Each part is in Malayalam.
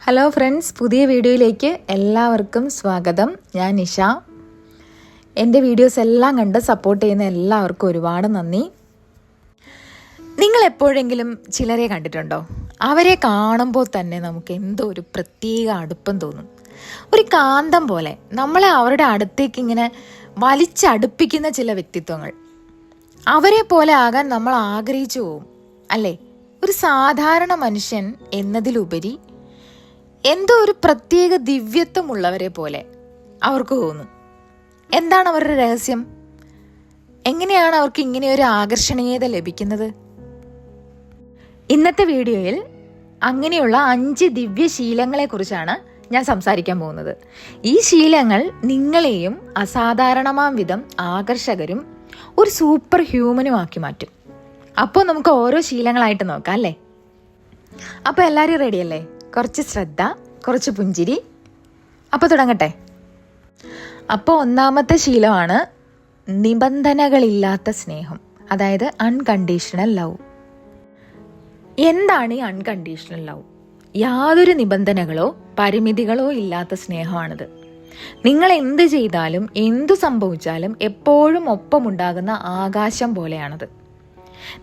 ഹലോ ഫ്രണ്ട്സ്, പുതിയ വീഡിയോയിലേക്ക് എല്ലാവർക്കും സ്വാഗതം. ഞാൻ നിഷ. എൻ്റെ വീഡിയോസ് എല്ലാം കണ്ട് സപ്പോർട്ട് ചെയ്യുന്ന എല്ലാവർക്കും ഒരുപാട് നന്ദി. നിങ്ങൾ എപ്പോഴെങ്കിലും ചിലരെ കണ്ടിട്ടുണ്ടോ? അവരെ കാണുമ്പോൾ തന്നെ നമുക്ക് എന്തോ ഒരു പ്രത്യേക അടുപ്പം തോന്നും. ഒരു കാന്തം പോലെ നമ്മളെ അവരുടെ അടുത്തേക്ക് ഇങ്ങനെ വലിച്ചടുപ്പിക്കുന്ന ചില വ്യക്തിത്വങ്ങൾ. അവരെ പോലെ ആകാൻ നമ്മൾ ആഗ്രഹിച്ചു പോവും അല്ലേ? ഒരു സാധാരണ മനുഷ്യൻ എന്നതിലുപരി എന്തോ ഒരു പ്രത്യേക ദിവ്യത്വമുള്ളവരെ പോലെ അവർക്ക് തോന്നും. എന്താണ് അവരുടെ രഹസ്യം? എങ്ങനെയാണ് അവർക്ക് ഇങ്ങനെ ഒരു ആകർഷണീയത ലഭിക്കുന്നത്? ഇന്നത്തെ വീഡിയോയിൽ അങ്ങനെയുള്ള 5 ദിവ്യശീലങ്ങളെ കുറിച്ചാണ് ഞാൻ സംസാരിക്കാൻ പോകുന്നത്. ഈ ശീലങ്ങൾ നിങ്ങളെയും അസാധാരണമാം വിധം ആകർഷകരും ഒരു സൂപ്പർ ഹ്യൂമനുമാക്കി മാറ്റും. അപ്പോൾ നമുക്ക് ഓരോ ശീലങ്ങളായിട്ട് നോക്കാം അല്ലേ? അപ്പോൾ എല്ലാവരും റെഡിയല്ലേ? കുറച്ച് ശ്രദ്ധ, കുറച്ച് പുഞ്ചിരി. അപ്പോൾ തുടങ്ങട്ടെ. അപ്പോൾ ഒന്നാമത്തെ ശീലമാണ് നിബന്ധനകളില്ലാത്ത സ്നേഹം, അതായത് അൺകണ്ടീഷണൽ ലവ്. എന്താണ് ഈ അൺകണ്ടീഷണൽ ലവ്? യാതൊരു നിബന്ധനകളോ പരിമിതികളോ ഇല്ലാത്ത സ്നേഹമാണിത്. നിങ്ങൾ എന്ത് ചെയ്താലും എന്തു സംഭവിച്ചാലും എപ്പോഴും ഒപ്പമുണ്ടാകുന്ന ആകാശം പോലെയാണത്.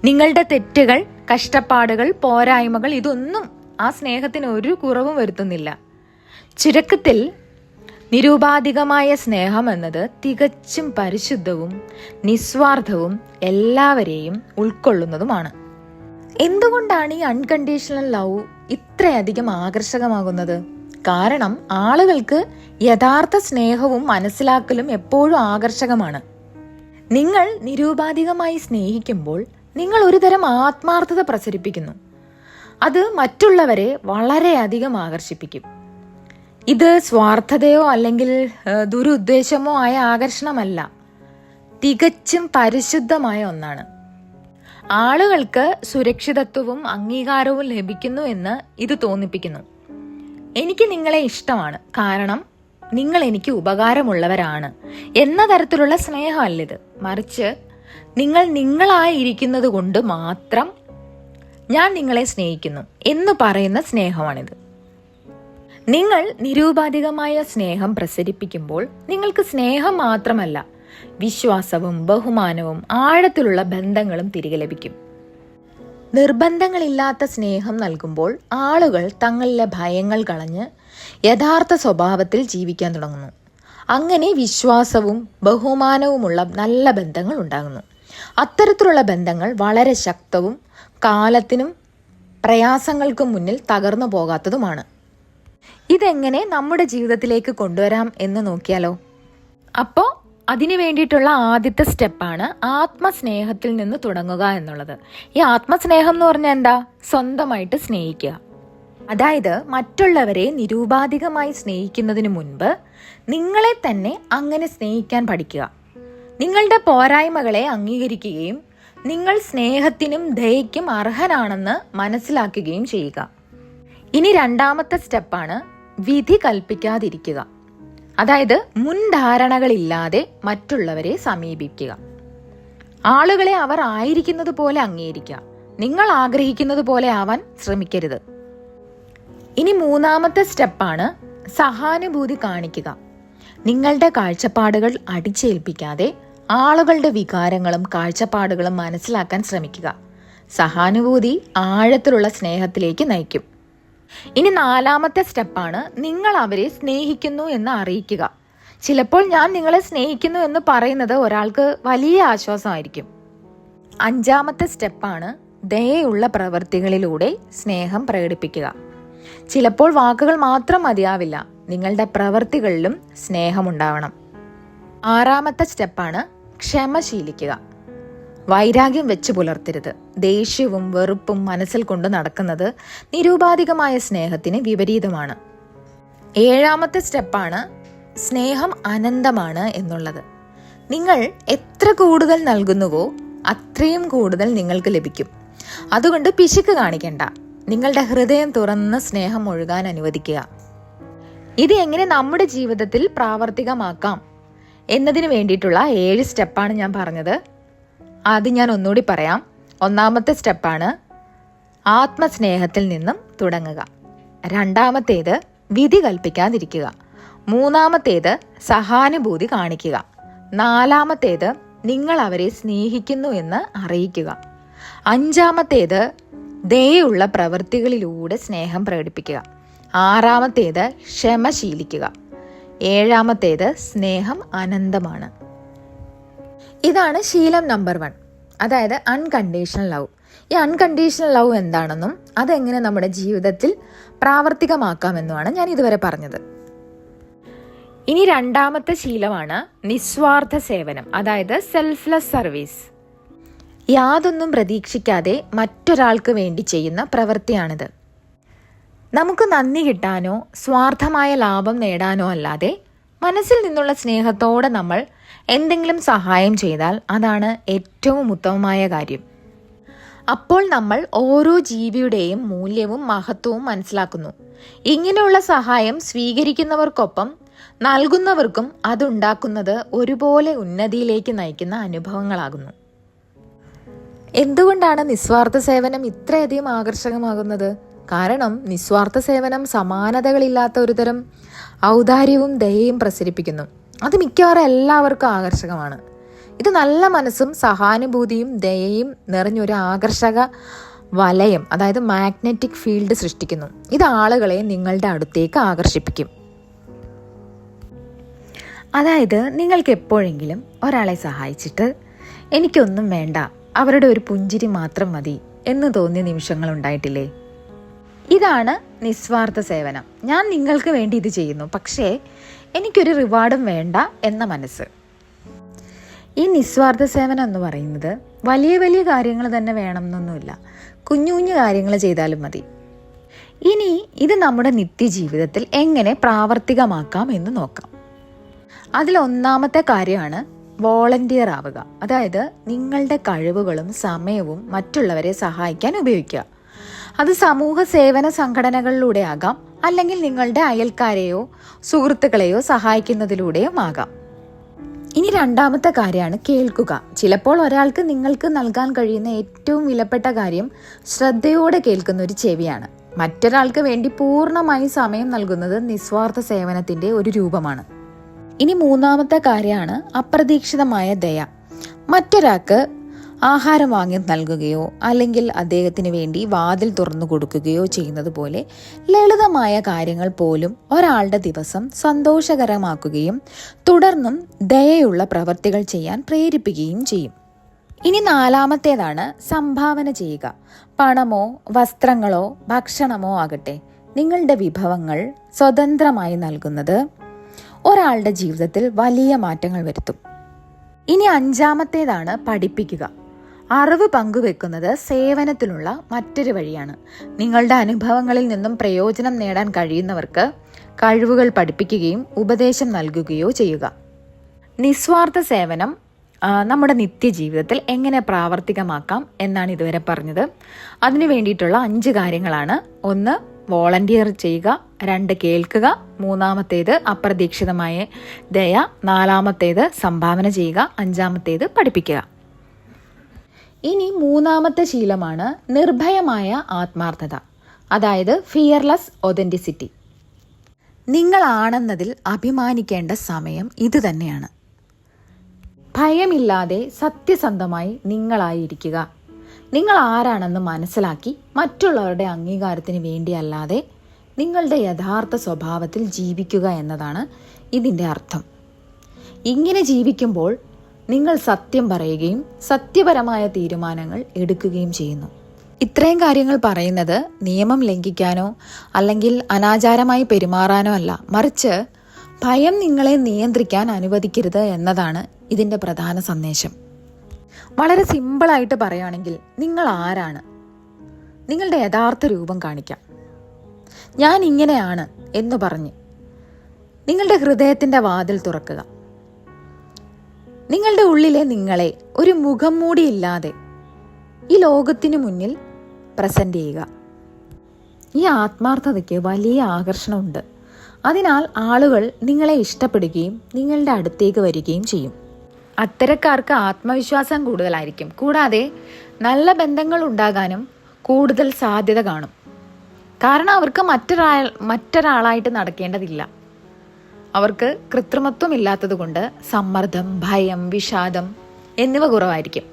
നിങ്ങളുടെ തെറ്റുകൾ, കഷ്ടപ്പാടുകൾ, പോരായ്മകൾ ഇതൊന്നും ആ സ്നേഹത്തിന് ഒരു കുറവും വരുത്തുന്നില്ല. ചുരുക്കത്തിൽ നിരുപാധികമായ സ്നേഹം എന്നത് തികച്ചും പരിശുദ്ധവും നിസ്വാർത്ഥവും എല്ലാവരെയും ഉൾക്കൊള്ളുന്നതുമാണ്. എന്തുകൊണ്ടാണ് ഈ അൺകണ്ടീഷണൽ ലവ് ഇത്രയധികം ആകർഷകമാകുന്നത്? കാരണം ആളുകൾക്ക് യഥാർത്ഥ സ്നേഹവും മനസ്സിലാക്കലും എപ്പോഴും ആകർഷകമാണ്. നിങ്ങൾ നിരുപാധികമായി സ്നേഹിക്കുമ്പോൾ നിങ്ങൾ ഒരുതരം ആത്മാർത്ഥത പ്രസരിപ്പിക്കുന്നു. അത് മറ്റുള്ളവരെ വളരെയധികം ആകർഷിപ്പിക്കും. ഇത് സ്വാർത്ഥതയോ അല്ലെങ്കിൽ ദുരുദ്ദേശമോ ആയ ആകർഷണമല്ല, തികച്ചും പരിശുദ്ധമായ ഒന്നാണ്. ആളുകൾക്ക് സുരക്ഷിതത്വവും അംഗീകാരവും ലഭിക്കുന്നു എന്ന് ഇത് തോന്നിപ്പിക്കുന്നു. എനിക്ക് നിങ്ങളെ ഇഷ്ടമാണ്, കാരണം നിങ്ങൾ എനിക്ക് ഉപകാരമുള്ളവരാണ് എന്ന തരത്തിലുള്ള സ്നേഹമല്ലിത്. മറിച്ച് നിങ്ങൾ നിങ്ങളായിരിക്കുന്നത് കൊണ്ട് മാത്രം ഞാൻ നിങ്ങളെ സ്നേഹിക്കുന്നു എന്ന് പറയുന്ന സ്നേഹമാണിത്. നിങ്ങൾ നിരുപാധികമായ സ്നേഹം പ്രസരിപ്പിക്കുമ്പോൾ നിങ്ങൾക്ക് സ്നേഹം മാത്രമല്ല, വിശ്വാസവും ബഹുമാനവും ആഴത്തിലുള്ള ബന്ധങ്ങളും തിരികെ ലഭിക്കും. നിർബന്ധങ്ങളില്ലാത്ത സ്നേഹം നൽകുമ്പോൾ ആളുകൾ തങ്ങളിലെ ഭയങ്ങൾ കളഞ്ഞ് യഥാർത്ഥ സ്വഭാവത്തിൽ ജീവിക്കാൻ തുടങ്ങുന്നു. അങ്ങനെ വിശ്വാസവും ബഹുമാനവുമുള്ള നല്ല ബന്ധങ്ങൾ ഉണ്ടാകുന്നു. അത്തരത്തിലുള്ള ബന്ധങ്ങൾ വളരെ ശക്തവും കാലത്തിനും പ്രയാസങ്ങൾക്കും മുന്നിൽ തകർന്നു പോകാത്തതുമാണ്. ഇതെങ്ങനെ നമ്മുടെ ജീവിതത്തിലേക്ക് കൊണ്ടുവരാം എന്ന് നോക്കിയാലോ? അപ്പോൾ അതിനു വേണ്ടിയിട്ടുള്ള ആദ്യത്തെ സ്റ്റെപ്പാണ് ആത്മസ്നേഹത്തിൽ നിന്ന് തുടങ്ങുക എന്നുള്ളത്. ഈ ആത്മസ്നേഹം എന്ന് പറഞ്ഞാൽ എന്താ? സ്വന്തമായിട്ട് സ്നേഹിക്കുക. അതായത് മറ്റുള്ളവരെ നിരുപാധികമായി സ്നേഹിക്കുന്നതിന് മുൻപ് നിങ്ങളെ തന്നെ അങ്ങനെ സ്നേഹിക്കാൻ പഠിക്കുക. നിങ്ങളുടെ പോരായ്മകളെ അംഗീകരിക്കുകയും നിങ്ങൾ സ്നേഹത്തിനും ദയയ്ക്കും അർഹനാണെന്ന് മനസ്സിലാക്കുകയും ചെയ്യുക. ഇനി രണ്ടാമത്തെ സ്റ്റെപ്പാണ് വിധി കൽപ്പിക്കാതിരിക്കുക. അതായത് മുൻധാരണകളില്ലാതെ മറ്റുള്ളവരെ സമീപിക്കുക. ആളുകളെ അവർ ആയിരിക്കുന്നത് പോലെ അംഗീകരിക്കുക. നിങ്ങൾ ആഗ്രഹിക്കുന്നത് പോലെ ആവാൻ ശ്രമിക്കരുത്. ഇനി മൂന്നാമത്തെ സ്റ്റെപ്പാണ് സഹാനുഭൂതി കാണിക്കുക. നിങ്ങളുടെ കാഴ്ചപ്പാടുകൾ അടിച്ചേൽപ്പിക്കാതെ ആളുകളുടെ വികാരങ്ങളും കാഴ്ചപ്പാടുകളും മനസ്സിലാക്കാൻ ശ്രമിക്കുക. സഹാനുഭൂതി ആഴത്തിലുള്ള സ്നേഹത്തിലേക്ക് നയിക്കും. ഇനി നാലാമത്തെ സ്റ്റെപ്പാണ് നിങ്ങൾ അവരെ സ്നേഹിക്കുന്നു എന്ന് അറിയിക്കുക. ചിലപ്പോൾ ഞാൻ നിങ്ങളെ സ്നേഹിക്കുന്നു എന്ന് പറയുന്നത് ഒരാൾക്ക് വലിയ ആശ്വാസമായിരിക്കും. അഞ്ചാമത്തെ സ്റ്റെപ്പാണ് ദയയുള്ള പ്രവൃത്തികളിലൂടെ സ്നേഹം പ്രകടിപ്പിക്കുക. ചിലപ്പോൾ വാക്കുകൾ മാത്രം മതിയാവില്ല, നിങ്ങളുടെ പ്രവൃത്തികളിലും സ്നേഹമുണ്ടാവണം. ആറാമത്തെ സ്റ്റെപ്പാണ് ക്ഷമ ശീലിക്കുക. വൈരാഗ്യം വെച്ച് പുലർത്തരുത്. ദേഷ്യവും വെറുപ്പും മനസ്സിൽ കൊണ്ട് നടക്കുന്നത് നിരുപാധികമായ സ്നേഹത്തിന് വിപരീതമാണ്. ഏഴാമത്തെ സ്റ്റെപ്പാണ് സ്നേഹം അനന്തമാണ് എന്നുള്ളത്. നിങ്ങൾ എത്ര കൂടുതൽ നൽകുന്നുവോ അത്രയും കൂടുതൽ നിങ്ങൾക്ക് ലഭിക്കും. അതുകൊണ്ട് പിശുക്ക് കാണിക്കണ്ട. നിങ്ങളുടെ ഹൃദയം തുറന്ന് സ്നേഹം ഒഴുകാൻ അനുവദിക്കുക. ഇത് എങ്ങനെ നമ്മുടെ ജീവിതത്തിൽ പ്രാവർത്തികമാക്കാം എന്നതിന് വേണ്ടിയിട്ടുള്ള 7 സ്റ്റെപ്പാണ് ഞാൻ പറഞ്ഞത്. അത് ഞാൻ ഒന്നുകൂടി പറയാം. ഒന്നാമത്തെ സ്റ്റെപ്പാണ് ആത്മസ്നേഹത്തിൽ നിന്നും തുടങ്ങുക. രണ്ടാമത്തേത് വിധി കൽപ്പിക്കാതിരിക്കുക. മൂന്നാമത്തേത് സഹാനുഭൂതി കാണിക്കുക. നാലാമത്തേത് നിങ്ങൾ അവരെ സ്നേഹിക്കുന്നു എന്ന് അറിയിക്കുക. അഞ്ചാമത്തേത് ദയയുള്ള പ്രവൃത്തികളിലൂടെ സ്നേഹം പ്രകടിപ്പിക്കുക. ആറാമത്തേത് ക്ഷമ ശീലിക്കുക. ഏഴാമത്തേത് സ്നേഹം അനന്തമാണ്. ഇതാണ് ശീലം നമ്പർ 1, അതായത് അൺകണ്ടീഷണൽ ലവ്. ഈ അൺകണ്ടീഷണൽ ലവ് എന്താണെന്നും അതെങ്ങനെ നമ്മുടെ ജീവിതത്തിൽ പ്രാവർത്തികമാക്കാമെന്നുമാണ് ഞാൻ ഇതുവരെ പറഞ്ഞത്. ഇനി രണ്ടാമത്തെ ശീലമാണ് നിസ്വാർത്ഥ സേവനം, അതായത് സെൽഫ്ലെസ് സർവീസ്. യാതൊന്നും പ്രതീക്ഷിക്കാതെ മറ്റൊരാൾക്ക് വേണ്ടി ചെയ്യുന്ന പ്രവൃത്തിയാണിത്. നമുക്ക് നന്ദി കിട്ടാനോ സ്വാർത്ഥമായ ലാഭം നേടാനോ അല്ലാതെ മനസ്സിൽ നിന്നുള്ള സ്നേഹത്തോടെ നമ്മൾ എന്തെങ്കിലും സഹായം ചെയ്താൽ അതാണ് ഏറ്റവും ഉത്തമമായ കാര്യം. അപ്പോൾ നമ്മൾ ഓരോ ജീവിയുടെയും മൂല്യവും മഹത്വവും മനസ്സിലാക്കുന്നു. ഇങ്ങനെയുള്ള സഹായം സ്വീകരിക്കുന്നവർക്കൊപ്പം നൽകുന്നവർക്കും അതുണ്ടാക്കുന്നത് ഒരുപോലെ ഉന്നതിയിലേക്ക് നയിക്കുന്ന അനുഭവങ്ങളാകുന്നു. എന്തുകൊണ്ടാണ് നിസ്വാർത്ഥ സേവനം ഇത്രയധികം ആകർഷകമാകുന്നത്? കാരണം നിസ്വാർത്ഥ സേവനം സമാനതകളില്ലാത്ത ഒരുതരം ഔദാര്യവും ദയയും പ്രസരിപ്പിക്കുന്നു. അത് മിക്കവാറും എല്ലാവർക്കും ആകർഷകമാണ്. ഇത് നല്ല മനസ്സും സഹാനുഭൂതിയും ദയയും നിറഞ്ഞൊരു ആകർഷക വലയം, അതായത് മാഗ്നറ്റിക് ഫീൽഡ് സൃഷ്ടിക്കുന്നു. ഇത് ആളുകളെ നിങ്ങളുടെ അടുത്തേക്ക് ആകർഷിപ്പിക്കും. അതായത് നിങ്ങൾക്ക് എപ്പോഴെങ്കിലും ഒരാളെ സഹായിച്ചിട്ട് എനിക്കൊന്നും വേണ്ട, അവരുടെ ഒരു പുഞ്ചിരി മാത്രം മതി എന്ന് തോന്നിയ നിമിഷങ്ങൾ ഉണ്ടായിട്ടില്ലേ? ഇതാണ് നിസ്വാർത്ഥ സേവനം. ഞാൻ നിങ്ങൾക്ക് വേണ്ടി ഇത് ചെയ്യുന്നു, പക്ഷേ എനിക്കൊരു റിവാർഡും വേണ്ട എന്ന മനസ്സ്. ഈ നിസ്വാർത്ഥ സേവനം എന്ന് പറയുന്നത് വലിയ വലിയ കാര്യങ്ങൾ തന്നെ വേണമെന്നൊന്നുമില്ല, കുഞ്ഞു കുഞ്ഞു കാര്യങ്ങൾ ചെയ്താലും മതി. ഇനി ഇത് നമ്മുടെ നിത്യജീവിതത്തിൽ എങ്ങനെ പ്രാവർത്തികമാക്കാം എന്ന് നോക്കാം. അതിലൊന്നാമത്തെ കാര്യമാണ് വോളണ്ടിയർ ആവുക. അതായത് നിങ്ങളുടെ കഴിവുകളും സമയവും മറ്റുള്ളവരെ സഹായിക്കാൻ ഉപയോഗിക്കുക. അത് സമൂഹ സേവന സംഘടനകളിലൂടെ ആകാം, അല്ലെങ്കിൽ നിങ്ങളുടെ അയൽക്കാരെയോ സുഹൃത്തുക്കളെയോ സഹായിക്കുന്നതിലൂടെയും ആകാം. ഇനി രണ്ടാമത്തെ കാര്യമാണ് കേൾക്കുക. ചിലപ്പോൾ ഒരാൾക്ക് നിങ്ങൾക്ക് നൽകാൻ കഴിയുന്ന ഏറ്റവും വിലപ്പെട്ട കാര്യം ശ്രദ്ധയോടെ കേൾക്കുന്ന ഒരു ചെവിയാണ്. മറ്റൊരാൾക്ക് വേണ്ടി പൂർണ്ണമായി സമയം നൽകുന്നത് നിസ്വാർത്ഥ സേവനത്തിന്റെ ഒരു രൂപമാണ്. ഇനി മൂന്നാമത്തെ കാര്യമാണ് അപ്രതീക്ഷിതമായ ദയ. മറ്റൊരാൾക്ക് ആഹാരം വാങ്ങി നൽകുകയോ അല്ലെങ്കിൽ അദ്ദേഹത്തിന് വേണ്ടി വാതിൽ തുറന്നു കൊടുക്കുകയോ ചെയ്യുന്നത് പോലെ ലളിതമായ കാര്യങ്ങൾ പോലും ഒരാളുടെ ദിവസം സന്തോഷകരമാക്കുകയും തുടർന്നും ദയയുള്ള പ്രവൃത്തികൾ ചെയ്യാൻ പ്രേരിപ്പിക്കുകയും ചെയ്യും. ഇനി നാലാമത്തേതാണ് സംഭാവന ചെയ്യുക. പണമോ വസ്ത്രങ്ങളോ ഭക്ഷണമോ ആകട്ടെ, നിങ്ങളുടെ വിഭവങ്ങൾ സ്വതന്ത്രമായി നൽകുന്നത് ഒരാളുടെ ജീവിതത്തിൽ വലിയ മാറ്റങ്ങൾ വരുത്തും. ഇനി അഞ്ചാമത്തേതാണ് പഠിപ്പിക്കുക. അറിവ് പങ്കുവെക്കുന്നത് സേവനത്തിലുള്ള മറ്റൊരു വഴിയാണ്. നിങ്ങളുടെ അനുഭവങ്ങളിൽ നിന്നും പ്രയോജനം നേടാൻ കഴിയുന്നവർക്ക് കഴിവുകൾ പഠിപ്പിക്കുകയും ഉപദേശം നൽകുകയോ ചെയ്യുക. നിസ്വാർത്ഥ സേവനം നമ്മുടെ നിത്യജീവിതത്തിൽ എങ്ങനെ പ്രാവർത്തികമാക്കാം എന്നാണ് ഇതുവരെ പറഞ്ഞത്. അതിനു വേണ്ടിയിട്ടുള്ള 5 കാര്യങ്ങളാണ്. 1, വോളണ്ടിയർ ചെയ്യുക. 2, കേൾക്കുക. 3-ാമത്തേത് അപ്രതീക്ഷിതമായ ദയ. 4-ാമത്തേത് സംഭാവന ചെയ്യുക. 5-ാമത്തേത് പഠിപ്പിക്കുക. ഇനി 3-ാമത്തെ ശീലമാണ് നിർഭയമായ ആത്മാർത്ഥത, അതായത് ഫിയർലെസ് ഒതന്റിസിറ്റി. നിങ്ങളാണെന്നതിൽ അഭിമാനിക്കേണ്ട സമയം ഇത് തന്നെയാണ്. ഭയമില്ലാതെ സത്യസന്ധമായി നിങ്ങളായിരിക്കുക. നിങ്ങൾ ആരാണെന്ന് മനസ്സിലാക്കി മറ്റുള്ളവരുടെ അംഗീകാരത്തിന് വേണ്ടിയല്ലാതെ നിങ്ങളുടെ യഥാർത്ഥ സ്വഭാവത്തിൽ ജീവിക്കുക എന്നതാണ് ഇതിൻ്റെ അർത്ഥം. ഇങ്ങനെ ജീവിക്കുമ്പോൾ നിങ്ങൾ സത്യം പറയുകയും സത്യപരമായ തീരുമാനങ്ങൾ എടുക്കുകയും ചെയ്യുന്നു. ഇത്രയും കാര്യങ്ങൾ പറയുന്നത് നിയമം ലംഘിക്കാനോ അല്ലെങ്കിൽ അനാചാരമായി പെരുമാറാനോ അല്ല, മറിച്ച് ഭയം നിങ്ങളെ നിയന്ത്രിക്കാൻ അനുവദിക്കരുത് എന്നതാണ് ഇതിൻ്റെ പ്രധാന സന്ദേശം. വളരെ സിമ്പിളായിട്ട് പറയുകയാണെങ്കിൽ, നിങ്ങൾ ആരാണ്? നിങ്ങളുടെ യഥാർത്ഥ രൂപം കാണിക്കാം. ഞാൻ ഇങ്ങനെയാണ് എന്ന് പറഞ്ഞ് നിങ്ങളുടെ ഹൃദയത്തിൻ്റെ വാതിൽ തുറക്കുക. നിങ്ങളുടെ ഉള്ളിലെ നിങ്ങളെ ഒരു മുഖം മൂടിയില്ലാതെ ഈ ലോകത്തിനു മുന്നിൽ പ്രസന്റ് ചെയ്യുക. ഈ ആത്മാർത്ഥതയ്ക്ക് വലിയ ആകർഷണമുണ്ട്. അതിനാൽ ആളുകൾ നിങ്ങളെ ഇഷ്ടപ്പെടുകയും നിങ്ങളുടെ അടുത്തേക്ക് വരികയും ചെയ്യും. അത്തരക്കാർക്ക് ആത്മവിശ്വാസം കൂടുതലായിരിക്കും. കൂടാതെ നല്ല ബന്ധങ്ങൾ ഉണ്ടാകാനും കൂടുതൽ സാധ്യത കാണും. കാരണം അവർക്ക് മറ്റൊരാളായിട്ട് നടക്കേണ്ടതില്ല. അവർക്ക് കൃത്രിമത്വം ഇല്ലാത്തത് കൊണ്ട് സമ്മർദ്ദം, ഭയം, വിഷാദം എന്നിവ കുറവായിരിക്കും.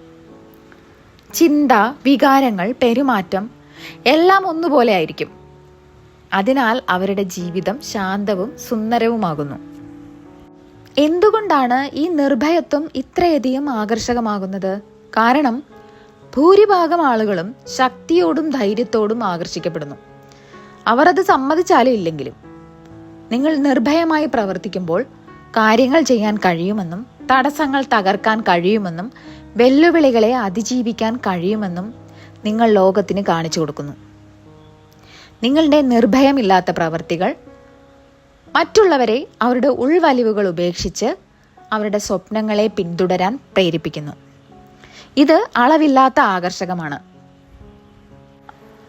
ചിന്ത, വികാരങ്ങൾ, പെരുമാറ്റം എല്ലാം ഒന്നുപോലെ ആയിരിക്കും. അതിനാൽ അവരുടെ ജീവിതം ശാന്തവും സുന്ദരവുമാകുന്നു. എന്തുകൊണ്ടാണ് ഈ നിർഭയത്വം ഇത്രയധികം ആകർഷകമാകുന്നത്? കാരണം ഭൂരിഭാഗം ആളുകളും ശക്തിയോടും ധൈര്യത്തോടും ആകർഷിക്കപ്പെടുന്നു. അവർ അത് സമ്മതിച്ചാലും ഇല്ലെങ്കിലും. നിങ്ങൾ നിർഭയമായി പ്രവർത്തിക്കുമ്പോൾ കാര്യങ്ങൾ ചെയ്യാൻ കഴിയുമെന്നും തടസ്സങ്ങൾ തകർക്കാൻ കഴിയുമെന്നും വെല്ലുവിളികളെ അതിജീവിക്കാൻ കഴിയുമെന്നും നിങ്ങൾ ലോകത്തിന് കാണിച്ചു കൊടുക്കുന്നു. നിങ്ങളുടെ നിർഭയമില്ലാത്ത പ്രവൃത്തികൾ മറ്റുള്ളവരെ അവരുടെ ഉൾവലിവുകൾ ഉപേക്ഷിച്ച് അവരുടെ സ്വപ്നങ്ങളെ പിന്തുടരാൻ പ്രേരിപ്പിക്കുന്നു. ഇത് അളവില്ലാത്ത ആകർഷകമാണ്.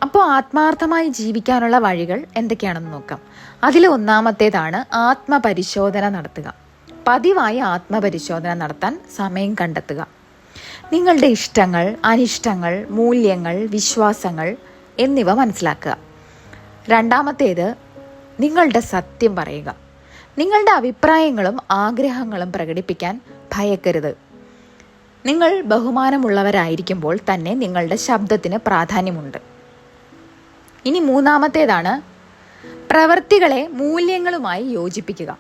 അപ്പോൾ ആത്മാർത്ഥമായി ജീവിക്കാനുള്ള വഴികൾ എന്തൊക്കെയാണെന്ന് നോക്കാം. അതിൽ ഒന്നാമത്തേതാണ് ആത്മപരിശോധന നടത്തുക. പതിവായി ആത്മപരിശോധന നടത്താൻ സമയം കണ്ടെത്തുക. നിങ്ങളുടെ ഇഷ്ടങ്ങൾ, അനിഷ്ടങ്ങൾ, മൂല്യങ്ങൾ, വിശ്വാസങ്ങൾ എന്നിവ മനസ്സിലാക്കുക. രണ്ടാമത്തേത് നിങ്ങളുടെ സത്യം പറയുക. നിങ്ങളുടെ അഭിപ്രായങ്ങളും ആഗ്രഹങ്ങളും പ്രകടിപ്പിക്കാൻ ഭയക്കരുത്. നിങ്ങൾ ബഹുമാനമുള്ളവരായിരിക്കുമ്പോൾ തന്നെ നിങ്ങളുടെ ശബ്ദത്തിന് പ്രാധാന്യമുണ്ട്. ഇനി മൂന്നാമത്തേതാണ് പ്രവൃത്തികളെ മൂല്യങ്ങളുമായി യോജിപ്പിക്കുക.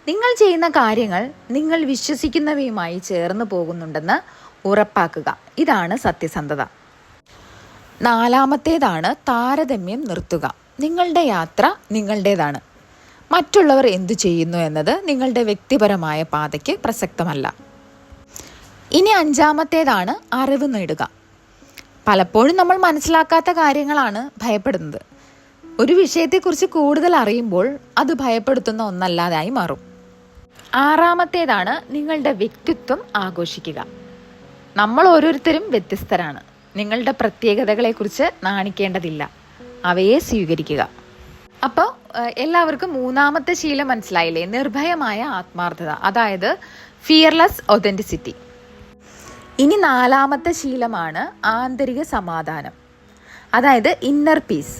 നിങ്ങൾ ചെയ്യുന്ന കാര്യങ്ങൾ നിങ്ങൾ വിശ്വസിക്കുന്നവയുമായി ചേർന്ന് പോകുന്നുണ്ടെന്ന് ഉറപ്പാക്കുക. ഇതാണ് സത്യസന്ധത. നാലാമത്തേതാണ് താരതമ്യം നിർത്തുക. നിങ്ങളുടെ യാത്ര നിങ്ങളുടേതാണ്. മറ്റുള്ളവർ എന്തു ചെയ്യുന്നു എന്നത് നിങ്ങളുടെ വ്യക്തിപരമായ പാതയ്ക്ക് പ്രസക്തമല്ല. ഇനി അഞ്ചാമത്തേതാണ് അറിവ് നേടുക. പലപ്പോഴും നമ്മൾ മനസ്സിലാക്കാത്ത കാര്യങ്ങളാണ് ഭയപ്പെടുന്നത്. ഒരു വിഷയത്തെക്കുറിച്ച് കൂടുതൽ അറിയുമ്പോൾ അത് ഭയപ്പെടുത്തുന്ന ഒന്നല്ലാതായി മാറും. ആറാമത്തേതാണ് നിങ്ങളുടെ വ്യക്തിത്വം ആഘോഷിക്കുക. നമ്മൾ ഓരോരുത്തരും വ്യത്യസ്തരാണ്. നിങ്ങളുടെ പ്രത്യേകതകളെക്കുറിച്ച് നാണിക്കേണ്ടതില്ല, അവയെ സ്വീകരിക്കുക. അപ്പോൾ എല്ലാവർക്കും മൂന്നാമത്തെ ശീലം മനസ്സിലായില്ലേ? നിർഭയമായ ആത്മാർത്ഥത, അതായത് ഫിയർലെസ് ഒതന്റിസിറ്റി. ഇനി നാലാമത്തെ ശീലമാണ് ആന്തരിക സമാധാനം, അതായത് ഇന്നർ പീസ്.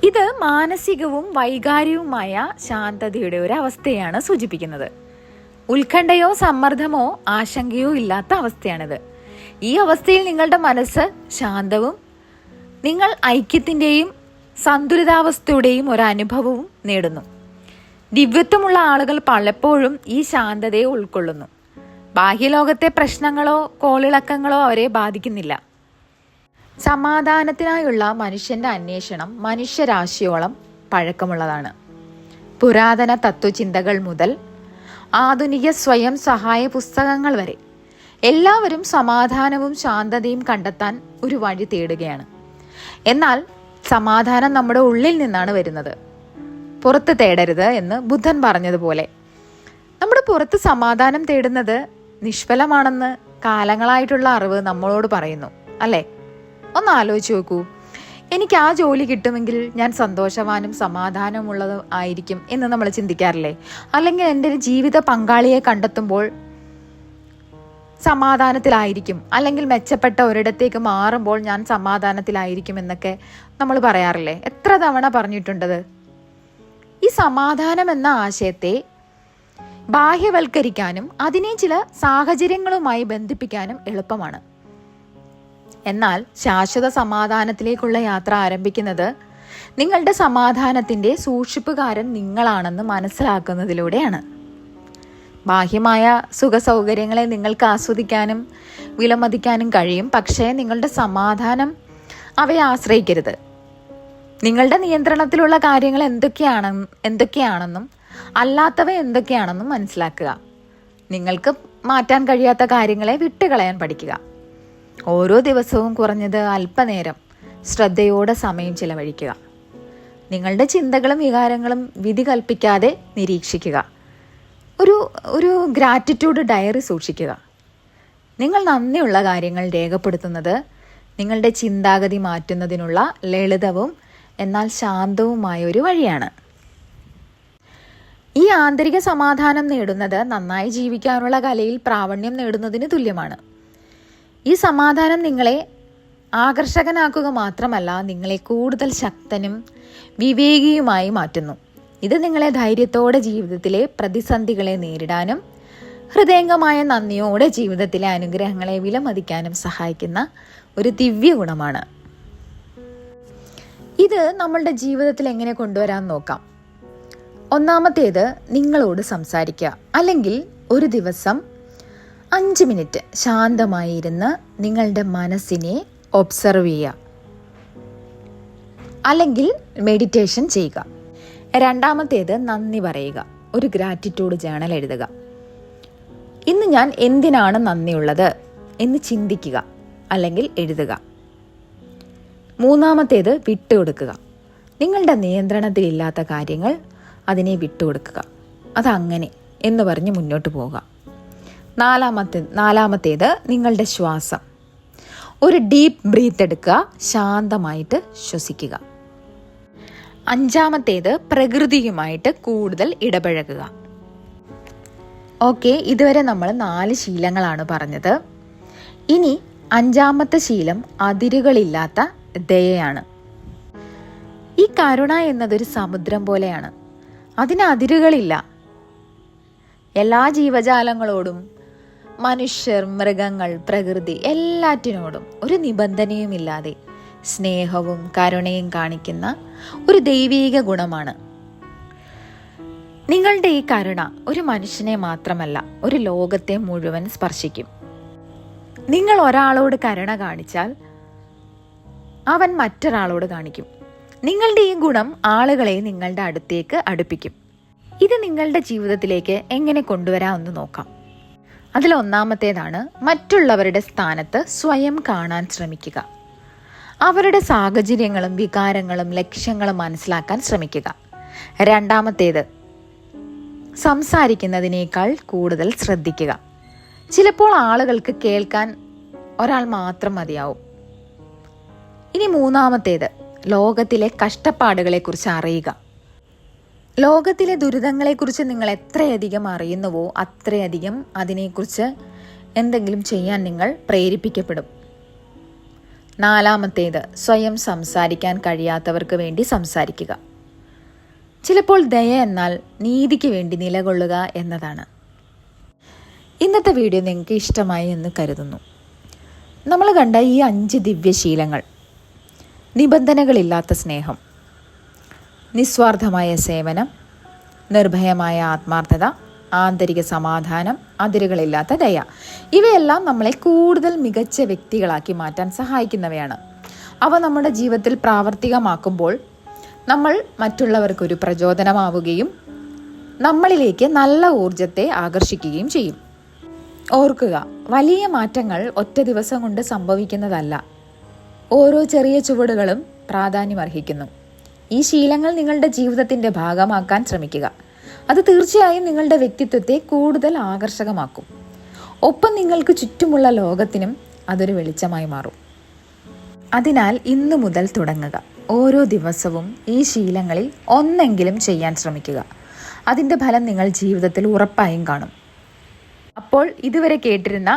ഇത് മാനസികവും വൈകാരികവുമായ ശാന്തതയുടെ ഒരു അവസ്ഥയാണ് സൂചിപ്പിക്കുന്നത്. ഉത്കണ്ഠയോ സമ്മർദ്ദമോ ആശങ്കയോ ഇല്ലാത്ത അവസ്ഥയാണിത്. ഈ അവസ്ഥയിൽ നിങ്ങളുടെ മനസ്സ് ശാന്തവും നിങ്ങൾ ഐക്യത്തിൻ്റെയും സന്തുലിതാവസ്ഥയുടെയും ഒരു അനുഭവവും നേടുന്നു. ദിവ്യത്വമുള്ള ആളുകൾ പലപ്പോഴും ഈ ശാന്തതയെ ഉൾക്കൊള്ളുന്നു. ബാഹ്യലോകത്തെ പ്രശ്നങ്ങളോ കോളിളക്കങ്ങളോ അവരെ ബാധിക്കുന്നില്ല. സമാധാനത്തിനായുള്ള മനുഷ്യന്റെ അന്വേഷണം മനുഷ്യരാശിയോളം പഴക്കമുള്ളതാണ്. പുരാതന തത്വചിന്തകൾ മുതൽ ആധുനിക സ്വയം സഹായ പുസ്തകങ്ങൾ വരെ എല്ലാവരും സമാധാനവും ശാന്തതയും കണ്ടെത്താൻ ഒരു വഴി തേടുകയാണ്. എന്നാൽ സമാധാനം നമ്മുടെ ഉള്ളിൽ നിന്നാണ് വരുന്നത്, പുറത്ത് തേടരുത് എന്ന് ബുദ്ധൻ പറഞ്ഞതുപോലെ. നമ്മുടെ പുറത്ത് സമാധാനം തേടുന്നത് നിഷ്ഫലമാണെന്ന് കാലങ്ങളായിട്ടുള്ള അറിവ് നമ്മളോട് പറയുന്നു, അല്ലേ? ഒന്ന് ആലോചിച്ച് നോക്കൂ. എനിക്ക് ആ ജോലി കിട്ടുമെങ്കിൽ ഞാൻ സന്തോഷവാനും സമാധാനമുള്ളതും ആയിരിക്കും എന്ന് നമ്മൾ ചിന്തിക്കാറില്ലേ? അല്ലെങ്കിൽ എൻ്റെ ജീവിത പങ്കാളിയെ കണ്ടെത്തുമ്പോൾ സമാധാനത്തിലായിരിക്കും, അല്ലെങ്കിൽ മെച്ചപ്പെട്ട ഒരിടത്തേക്ക് മാറുമ്പോൾ ഞാൻ സമാധാനത്തിലായിരിക്കും എന്നൊക്കെ നമ്മൾ പറയാറില്ലേ? എത്ര തവണ പറഞ്ഞിട്ടുണ്ടത്? ഈ സമാധാനം എന്ന ആശയത്തെ ബാഹ്യവൽക്കരിക്കാനും അതിനെ ചില സാഹചര്യങ്ങളുമായി ബന്ധിപ്പിക്കാനും എളുപ്പമാണ്. എന്നാൽ ശാശ്വത സമാധാനത്തിലേക്കുള്ള യാത്ര ആരംഭിക്കുന്നത് നിങ്ങളുടെ സമാധാനത്തിൻ്റെ സൂക്ഷിപ്പുകാരൻ നിങ്ങളാണെന്ന് മനസ്സിലാക്കുന്നതിലൂടെയാണ്. ബാഹ്യമായ സുഖസൗകര്യങ്ങളെ നിങ്ങൾക്ക് ആസ്വദിക്കാനും വിലമതിക്കാനും കഴിയും, പക്ഷേ നിങ്ങളുടെ സമാധാനം അവയെ ആശ്രയിക്കരുത്. നിങ്ങളുടെ നിയന്ത്രണത്തിലുള്ള കാര്യങ്ങൾ എന്തൊക്കെയാണെന്നും അല്ലാത്തവ എന്തൊക്കെയാണെന്നും മനസ്സിലാക്കുക. നിങ്ങൾക്ക് മാറ്റാൻ കഴിയാത്ത കാര്യങ്ങളെ വിട്ടുകളയാൻ പഠിക്കുക. ഓരോ ദിവസവും കുറഞ്ഞത് അല്പനേരം ശ്രദ്ധയോടെ സമയം ചിലവഴിക്കുക. നിങ്ങളുടെ ചിന്തകളും വികാരങ്ങളും വിധി കൽപ്പിക്കാതെ നിരീക്ഷിക്കുക. ഒരു ഗ്രാറ്റിറ്റ്യൂഡ് ഡയറി സൂക്ഷിക്കുക. നിങ്ങൾ നന്ദിയുള്ള കാര്യങ്ങൾ രേഖപ്പെടുത്തുന്നത് നിങ്ങളുടെ ചിന്താഗതി മാറ്റുന്നതിനുള്ള ലളിതവും എന്നാൽ ശാന്തവുമായ ഒരു വഴിയാണ്. ഈ ആന്തരിക സമാധാനം നേടുന്നത് നന്നായി ജീവിക്കാനുള്ള കലയിൽ പ്രാവീണ്യം നേടുന്നതിന് തുല്യമാണ്. ഈ സമാധാനം നിങ്ങളെ ആകർഷകനാക്കുക മാത്രമല്ല, നിങ്ങളെ കൂടുതൽ ശക്തനും വിവേകിയുമായി മാറ്റുന്നു. ഇത് നിങ്ങളെ ധൈര്യത്തോടെ ജീവിതത്തിലെ പ്രതിസന്ധികളെ നേരിടാനും ഹൃദയംഗമായ നന്ദിയോടെ ജീവിതത്തിലെ അനുഗ്രഹങ്ങളെ വിലമതിക്കാനും സഹായിക്കുന്ന ഒരു ദിവ്യ ഗുണമാണ്. ഇത് നമ്മളുടെ ജീവിതത്തിൽ എങ്ങനെ കൊണ്ടുവരാൻ നോക്കാം. ഒന്നാമത്തേത്, നിങ്ങളോട് സംസാരിക്കുക. അല്ലെങ്കിൽ ഒരു ദിവസം 5 മിനിറ്റ് ശാന്തമായി ഇരുന്ന് നിങ്ങളുടെ മനസ്സിനെ ഒബ്സർവ് ചെയ്യുക, അല്ലെങ്കിൽ മെഡിറ്റേഷൻ ചെയ്യുക. രണ്ടാമത്തേത്, നന്ദി പറയുക. ഒരു ഗ്രാറ്റിറ്റ്യൂഡ് ജേണൽ എഴുതുക. ഇന്ന് ഞാൻ എന്തിനാണ് നന്ദിയുള്ളത് എന്ന് ചിന്തിക്കുക, അല്ലെങ്കിൽ എഴുതുക. മൂന്നാമത്തേത്, വിട്ടുകൊടുക്കുക. നിങ്ങളുടെ നിയന്ത്രണത്തിലില്ലാത്ത കാര്യങ്ങൾ അതിനെ വിട്ടുകൊടുക്കുക. അതങ്ങനെ എന്ന് പറഞ്ഞ് മുന്നോട്ട് പോവുക. നാലാമത്തേത്, നിങ്ങളുടെ ശ്വാസം. ഒരു ഡീപ്പ് ബ്രീത്ത് എടുക്കുക, ശാന്തമായിട്ട് ശ്വസിക്കുക. അഞ്ചാമത്തേത്, പ്രകൃതിയുമായിട്ട് കൂടുതൽ ഇടപഴകുക. ഓക്കെ, ഇതുവരെ നമ്മൾ 4 ശീലങ്ങളാണ് പറഞ്ഞത്. ഇനി 5ാമത്തെ ശീലം അതിരുകളില്ലാത്ത ദയയാണ്. ഈ കരുണ എന്നതൊരു സമുദ്രം പോലെയാണ്. അതിന് അതിരുകളില്ല. എല്ലാ ജീവജാലങ്ങളോടും, മനുഷ്യർ, മൃഗങ്ങൾ, പ്രകൃതി എല്ലാറ്റിനോടും ഒരു നിബന്ധനയുമില്ലാതെ സ്നേഹവും കരുണയും കാണിക്കുന്ന ഒരു ദൈവീക ഗുണമാണ്. നിങ്ങളുടെ ഈ കരുണ ഒരു മനുഷ്യനെ മാത്രമല്ല, ഒരു ലോകത്തെ മുഴുവൻ സ്പർശിക്കും. നിങ്ങൾ ഒരാളോട് കരുണ കാണിച്ചാൽ അവൻ മറ്റൊരാളോട് കാണിക്കും. നിങ്ങളുടെ ഈ ഗുണം ആളുകളെ നിങ്ങളുടെ അടുത്തേക്ക് അടുപ്പിക്കും. ഇത് നിങ്ങളുടെ ജീവിതത്തിലേക്ക് എങ്ങനെ കൊണ്ടുവരാമെന്ന് നോക്കാം. അതിലൊന്നാമത്തേതാണ്, മറ്റുള്ളവരുടെ സ്ഥാനത്ത് സ്വയം കാണാൻ ശ്രമിക്കുക. അവരുടെ സാഹചര്യങ്ങളും വികാരങ്ങളും ലക്ഷ്യങ്ങളും മനസ്സിലാക്കാൻ ശ്രമിക്കുക. രണ്ടാമത്തേത്, സംസാരിക്കുന്നതിനേക്കാൾ കൂടുതൽ ശ്രദ്ധിക്കുക. ചിലപ്പോൾ ആളുകൾക്ക് കേൾക്കാൻ ഒരാൾ മാത്രം മതിയാവും. ഇനി മൂന്നാമത്തേത്, ലോകത്തിലെ കഷ്ടപ്പാടുകളെക്കുറിച്ച് അറിയുക. ലോകത്തിലെ ദുരിതങ്ങളെക്കുറിച്ച് നിങ്ങൾ എത്രയധികം അറിയുന്നുവോ അത്രയധികം അതിനെക്കുറിച്ച് എന്തെങ്കിലും ചെയ്യാൻ നിങ്ങൾ പ്രേരിപ്പിക്കപ്പെടും. നാലാമത്തേത്, സ്വയം സംസാരിക്കാൻ കഴിയാത്തവർക്ക് വേണ്ടി സംസാരിക്കുക. ചിലപ്പോൾ ദയ എന്നാൽ നീതിക്ക് വേണ്ടി നിലകൊള്ളുക എന്നതാണ്. ഇന്നത്തെ വീഡിയോ നിങ്ങൾക്ക് ഇഷ്ടമായി എന്ന് കരുതുന്നു. നമ്മൾ കണ്ട ഈ 5 ദിവ്യശീലങ്ങൾ, നിബന്ധനകളില്ലാത്ത സ്നേഹം, നിസ്വാർത്ഥമായ സേവനം, നിർഭയമായ ആത്മാർത്ഥത, ആന്തരിക സമാധാനം, അതിരുകളില്ലാത്ത ദയ, ഇവയെല്ലാം നമ്മളെ കൂടുതൽ മികച്ച വ്യക്തികളാക്കി മാറ്റാൻ സഹായിക്കുന്നവയാണ്. അവ നമ്മുടെ ജീവിതത്തിൽ പ്രാവർത്തികമാക്കുമ്പോൾ നമ്മൾ മറ്റുള്ളവർക്കൊരു പ്രചോദനമാവുകയും നമ്മളിലേക്ക് നല്ല ഊർജത്തെ ആകർഷിക്കുകയും ചെയ്യും. ഓർക്കുക, വലിയ മാറ്റങ്ങൾ ഒറ്റ ദിവസം കൊണ്ട് സംഭവിക്കുന്നതല്ല. ഓരോ ചെറിയ ചുവടുകളും പ്രാധാന്യമർഹിക്കുന്നു. ഈ ശീലങ്ങൾ നിങ്ങളുടെ ജീവിതത്തിൻ്റെ ഭാഗമാക്കാൻ ശ്രമിക്കുക. അത് തീർച്ചയായും നിങ്ങളുടെ വ്യക്തിത്വത്തെ കൂടുതൽ ആകർഷകമാക്കും. ഒപ്പം നിങ്ങൾക്ക് ചുറ്റുമുള്ള ലോകത്തിനും അതൊരു വെളിച്ചമായി മാറും. അതിനാൽ ഇന്നു മുതൽ തുടങ്ങുക. ഓരോ ദിവസവും ഈ ശീലങ്ങളിൽ ഒന്നെങ്കിലും ചെയ്യാൻ ശ്രമിക്കുക. അതിൻ്റെ ഫലം നിങ്ങൾ ജീവിതത്തിൽ ഉറപ്പായും കാണും. അപ്പോൾ ഇതുവരെ കേട്ടിരുന്ന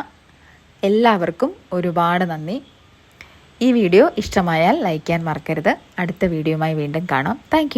എല്ലാവർക്കും ഒരുപാട് നന്ദി. ഈ വീഡിയോ ഇഷ്ടമായാൽ ലൈക്ക് ചെയ്യാൻ മറക്കരുത്. അടുത്ത വീഡിയോയുമായി വീണ്ടും കാണാം. താങ്ക്